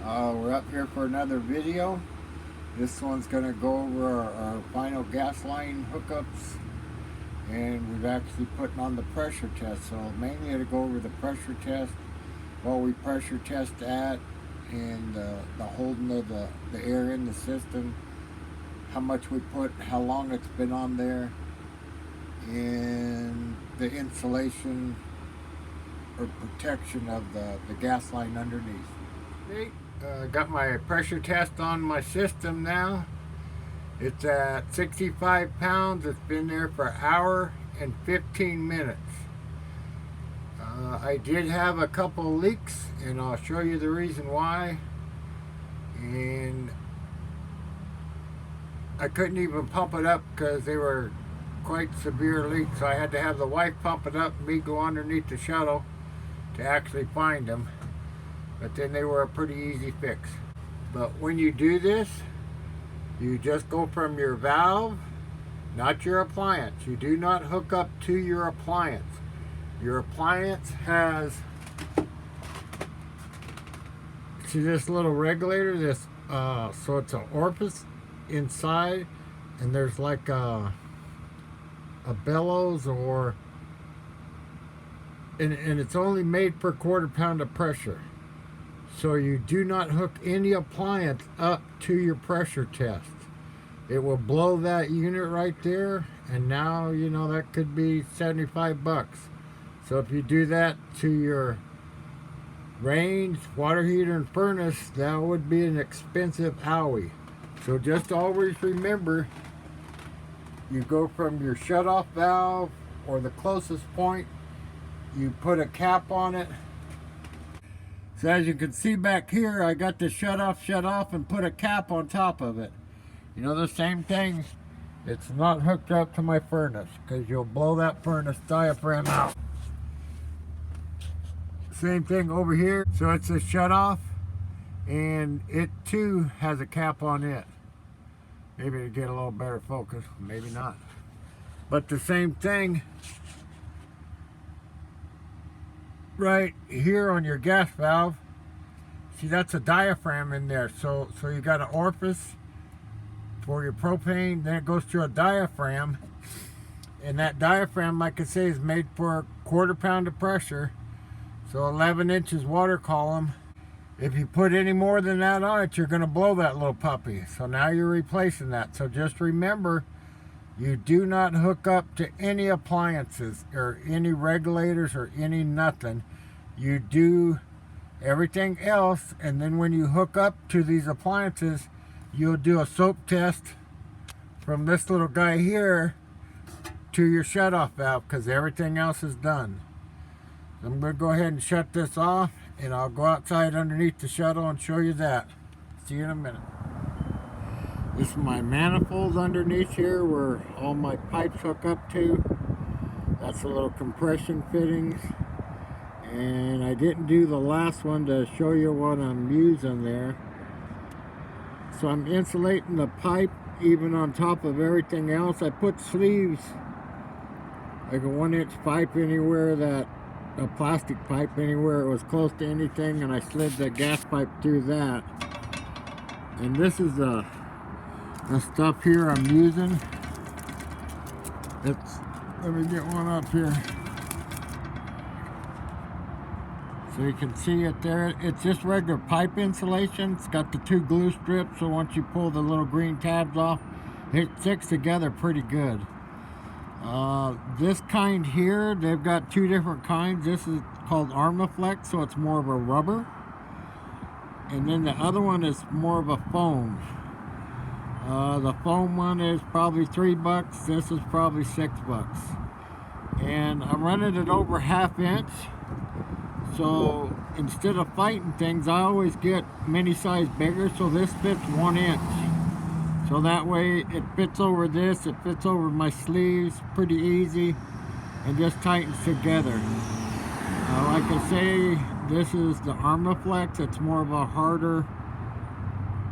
We're up here for another video. This one's going to go over our final gas line hookups, and we've actually putting on the pressure test. So mainly to go over the pressure test, what we pressure test at, and the holding of the air in the system, how much we put, how long it's been on there, and the insulation or protection of the gas line underneath. Okay, got my pressure test on my system now. It's at 65 pounds. It's been there for an hour and 15 minutes. I did have a couple of leaks, and I'll show you the reason why. And I couldn't even pump it up because they were quite severe leaks. So I had to have the wife pump it up and me go underneath the shuttle to actually find them. But then they were a pretty easy fix. But when you do this, you just go from your valve, not your appliance. You do not hook up to your appliance. Your appliance has, see this little regulator, this so it's an orifice inside, and there's like a bellows, or and it's only made per quarter pound of pressure. So you do not hook any appliance up to your pressure test. It will blow that unit right there, and now you know that could be 75 bucks. So if you do that to your range, water heater, and furnace, that would be an expensive owie. So just always remember, you go from your shut-off valve or the closest point, you put a cap on it. So as you can see back here, I got the shut off, and put a cap on top of it. You know, the same thing, it's not hooked up to my furnace because you'll blow that furnace diaphragm out. Same thing over here. So it's a shut off, and it too has a cap on it. Maybe to get a little better focus, maybe not. But the same thing right here on your gas valve. See, that's a diaphragm in there. So you got an orifice for your propane, then it goes through a diaphragm, and that diaphragm, like I say, is made for a quarter pound of pressure. So 11 inches water column. If you put any more than that on it, you're going to blow that little puppy. So now you're replacing that. So just remember, you do not hook up to any appliances or any regulators or any nothing. You do everything else, and then when you hook up to these appliances, you'll do a soap test from this little guy here to your shut-off valve, because everything else is done. I'm going to go ahead and shut this off, and I'll go outside underneath the shuttle and show you that. See you in a minute. This is my manifold underneath here where all my pipes hook up to. That's the little compression fittings. And I didn't do the last one to show you what I'm using there. So I'm insulating the pipe even on top of everything else. I put sleeves, like a 1-inch pipe anywhere that, a plastic pipe anywhere it was close to anything, and I slid the gas pipe through that. And this is the stuff here I'm using. It's, let me get one up here so you can see it there. It's just regular pipe insulation. It's got the 2 glue strips, so once you pull the little green tabs off, it sticks together pretty good. This kind here, they've got 2 different kinds. This is called Armaflex, so it's more of a rubber, and then the other one is more of a foam. The foam one is probably $3. This is probably $6. And I'm running it over 1/2 inch. So instead of fighting things, I always get mini size bigger. So this fits 1 inch. So that way it fits over this, it fits over my sleeves pretty easy, and just tightens together. Like I say, this is the Armaflex. It's more of a harder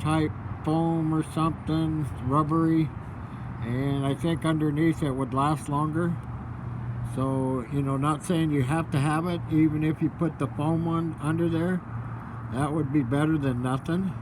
type foam or something, rubbery, and I think underneath it would last longer. So, you know, not saying you have to have it, even if you put the foam one under there. That would be better than nothing.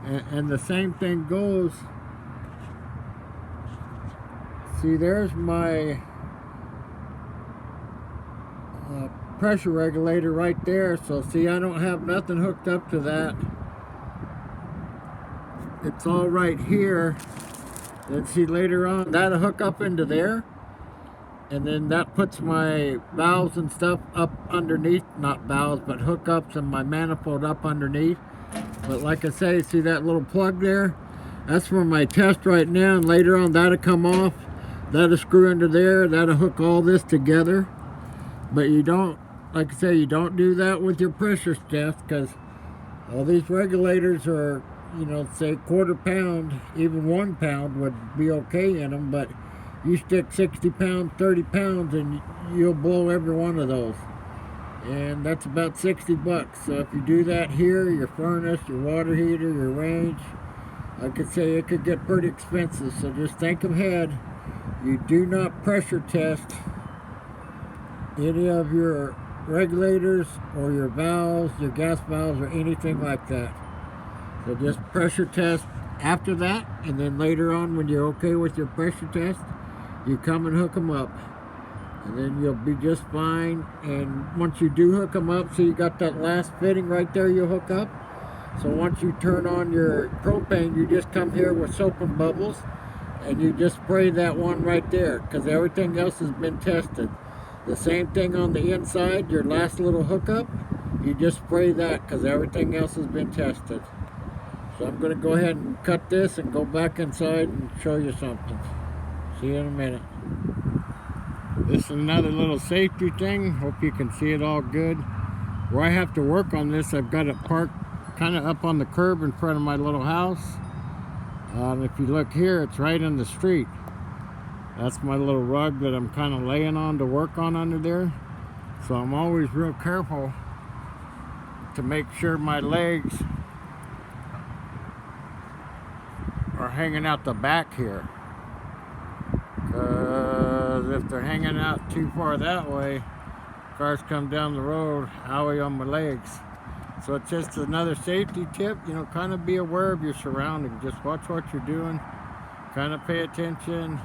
And the same thing goes. See, there's my pressure regulator right there. So see, I don't have nothing hooked up to that. It's all right here. Then see, later on, that'll hook up into there. And then that puts my valves and stuff up underneath, not valves, but hookups and my manifold up underneath. But like I say, see that little plug there? That's for my test right now, and later on that'll come off. That'll screw into there, that'll hook all this together. But you don't, like I say, you don't do that with your pressure test, because all these regulators are, you know, say quarter pound, even 1 pound would be okay in them, but you stick 60 pounds, 30 pounds, and you'll blow every one of those. And that's about 60 bucks. So if you do that here, your furnace, your water heater, your range, I could say it could get pretty expensive. So just think ahead. You do not pressure test any of your regulators or your valves, your gas valves, or anything like that. So just pressure test after that, and then later on when you're okay with your pressure test, you come and hook them up, and then you'll be just fine. And once you do hook them up, so you got that last fitting right there you hook up. So once you turn on your propane, you just come here with soap and bubbles, and you just spray that one right there, because everything else has been tested. The same thing on the inside, your last little hookup, you just spray that, because everything else has been tested. So I'm going to go ahead and cut this and go back inside and show you something. See you in a minute. This is another little safety thing. Hope you can see it all good. Where I have to work on this, I've got it parked kind of up on the curb in front of my little house. If you look here, it's right in the street. That's my little rug that I'm kind of laying on to work on under there. So I'm always real careful to make sure my legs are hanging out the back here. Because if they're hanging out too far that way, cars come down the road, owie on my legs. So it's just another safety tip, you know, kind of be aware of your surroundings. Just watch what you're doing, kind of pay attention.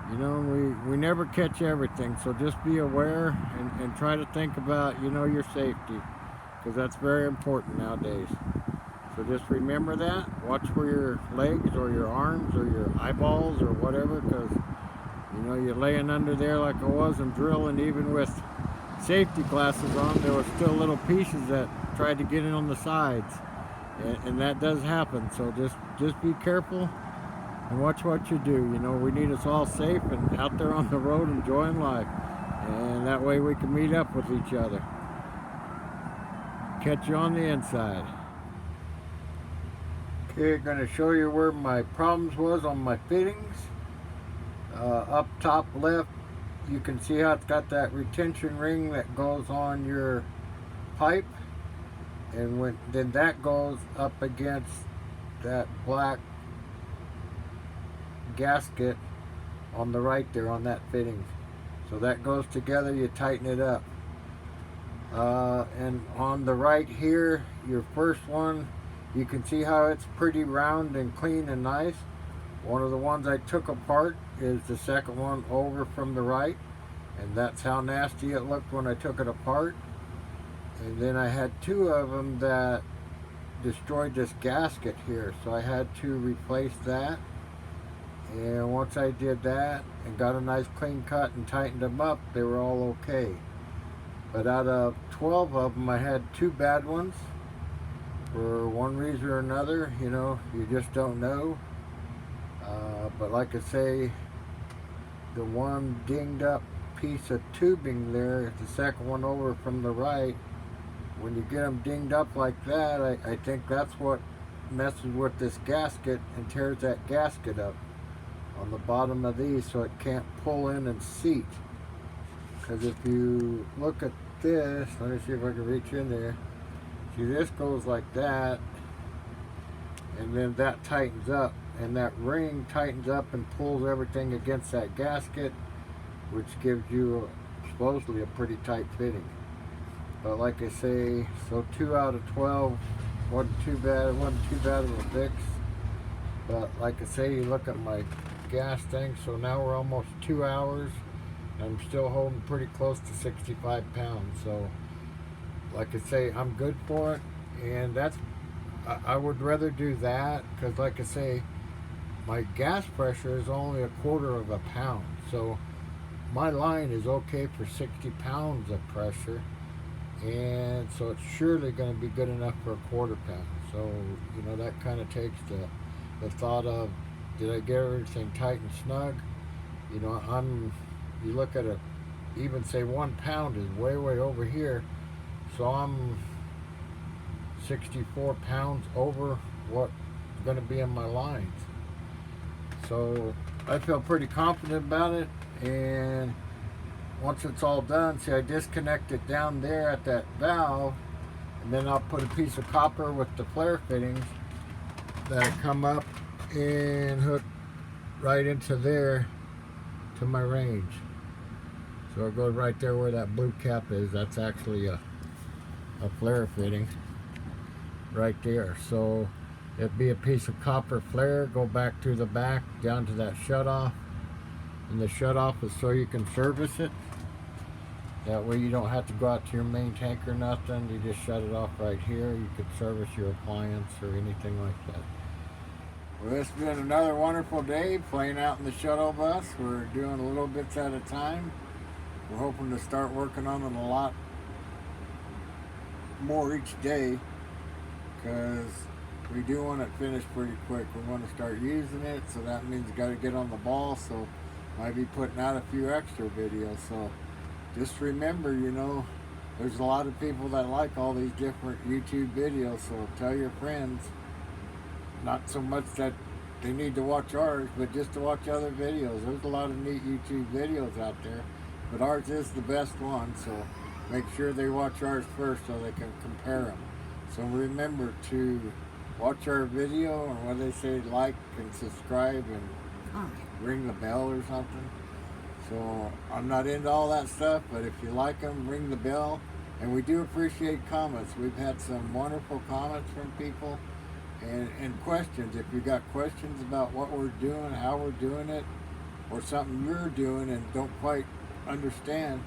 You know, we never catch everything, so just be aware and try to think about, you know, your safety, because that's very important nowadays. So just remember that. Watch for your legs or your arms or your eyeballs or whatever, because, you know, you're laying under there like I was and drilling. Even with safety glasses on, there were still little pieces that tried to get in on the sides, and that does happen. So just be careful and watch what you do. You know, we need us all safe and out there on the road enjoying life, and that way we can meet up with each other. Catch you on the inside. Okay, going to show you where my problems was on my fittings. Up top left, you can see how it's got that retention ring that goes on your pipe, and then that goes up against that black gasket on the right there on that fitting. So that goes together, you tighten it up. And on the right here, your first one, you can see how it's pretty round and clean and nice. One of the ones I took apart is the second one over from the right, and that's how nasty it looked when I took it apart. And then I had two of them that destroyed this gasket here, so I had to replace that. And once I did that and got a nice clean cut and tightened them up, they were all okay. But out of 12 of them, I had 2 bad ones. For one reason or another, you know, you just don't know. But like I say, the one dinged up piece of tubing there, the second one over from the right, when you get them dinged up like that, I think that's what messes with this gasket and tears that gasket up on the bottom of these, so it can't pull in and seat. Because if you look at this, let me see if I can reach in there. See, this goes like that, and then that tightens up, and that ring tightens up and pulls everything against that gasket, which gives you supposedly a pretty tight fitting. But like I say, so 2 out of 12 wasn't too bad. It wasn't too bad of a fix. But like I say, you look at my gas tank, so now we're almost 2 hours. I'm still holding pretty close to 65 pounds. So like I say, I'm good for it. And I would rather do that, because like I say, my gas pressure is only 1/4 of a pound. So my line is okay for 60 pounds of pressure. And so it's surely going to be good enough for 1/4 pound. So, you know, that kind of takes the thought of, did I get everything tight and snug? You know, you look at it, even say 1 pound is way over here. So I'm 64 pounds over what's going to be in my lines. So I feel pretty confident about it. And once it's all done, see, I disconnect it down there at that valve, and then I'll put a piece of copper with the flare fittings that'll come up and hook right into there to my range. So it goes right there where that blue cap is. That's actually a flare fitting right there. So it'd be a piece of copper flare, go back to the back down to that shutoff, and the shutoff is so you can service it. That way you don't have to go out to your main tank or nothing. You just shut it off right here. You could service your appliance or anything like that. Well, it's been another wonderful day playing out in the shuttle bus. We're doing little bits at a time. We're hoping to start working on it a lot more each day, because we do want it finished pretty quick. We want to start using it, so that means you got to get on the ball. So might be putting out a few extra videos. So just remember, you know, there's a lot of people that like all these different YouTube videos, so tell your friends, not so much that they need to watch ours, but just to watch other videos. There's a lot of neat YouTube videos out there, but ours is the best one, so make sure they watch ours first so they can compare them. So remember to watch our video, and what they say, like and subscribe and ring the bell or something. So I'm not into all that stuff, but if you like them, ring the bell. And we do appreciate comments. We've had some wonderful comments from people, and questions. If you got questions about what we're doing, how we're doing it, or something you're doing and don't quite understand,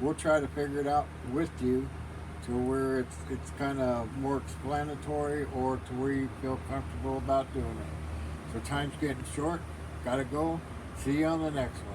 we'll try to figure it out with you to where it's kind of more explanatory, or to where you feel comfortable about doing it. So time's getting short. Gotta go. See you on the next one.